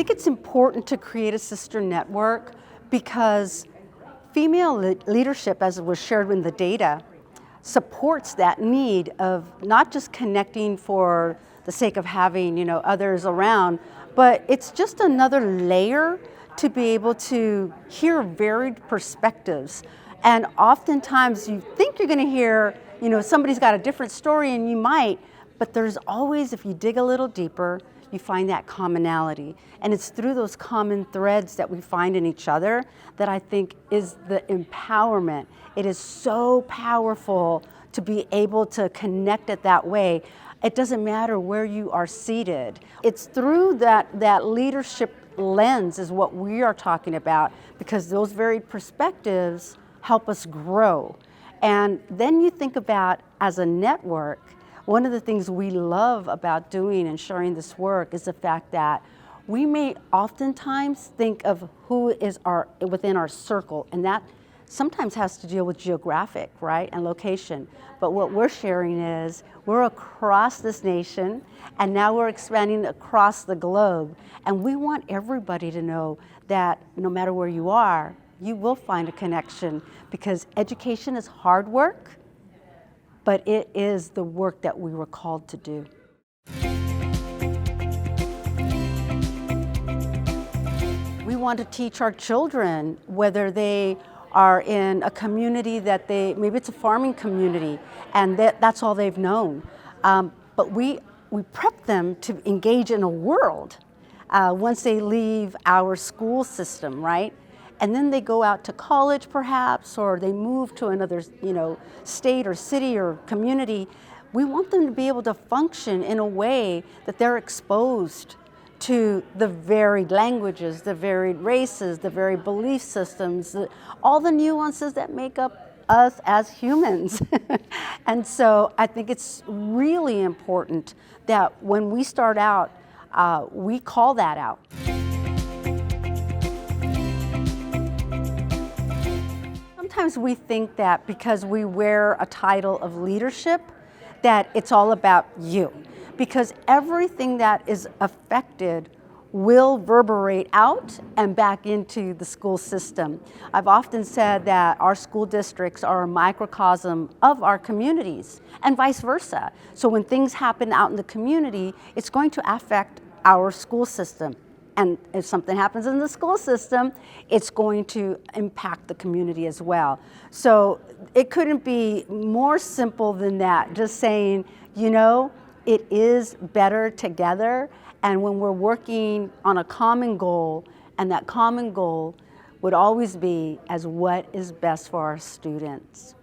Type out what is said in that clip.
think it's important to create a sister network because female leadership, as was shared in the data, supports that need of not just connecting for the sake of having, others around, but it's just another layer to be able to hear varied perspectives. And oftentimes you think you're going to hear, somebody's got a different story, and you might, but there's always, if you dig a little deeper, you find that commonality. And it's through those common threads that we find in each other that I think is the empowerment. It is so powerful to be able to connect it that way. It doesn't matter where you are seated. It's through that leadership lens is what we are talking about, because those varied perspectives help us grow. And then you think about, as a network, one of the things we love about doing and sharing this work is the fact that we may oftentimes think of who is within our circle, and that sometimes has to deal with geographic, right, and location. But what we're sharing is we're across this nation, and now we're expanding across the globe. And we want everybody to know that no matter where you are, you will find a connection, because education is hard work, but it is the work that we were called to do. We want to teach our children, whether they are in a community that maybe it's a farming community, and that's all they've known. But we prep them to engage in a world once they leave our school system, right? And then they go out to college perhaps, or they move to another, state or city or community. We want them to be able to function in a way that they're exposed to the varied languages, the varied races, the varied belief systems, all the nuances that make up us as humans. And so I think it's really important that when we start out, we call that out. Sometimes we think that because we wear a title of leadership, that it's all about you, because everything that is affected will reverberate out and back into the school system. I've often said that our school districts are a microcosm of our communities, and vice versa. So when things happen out in the community, it's going to affect our school system. And if something happens in the school system, it's going to impact the community as well. So it couldn't be more simple than that, just saying, it is better together. And when we're working on a common goal, and that common goal would always be as what is best for our students.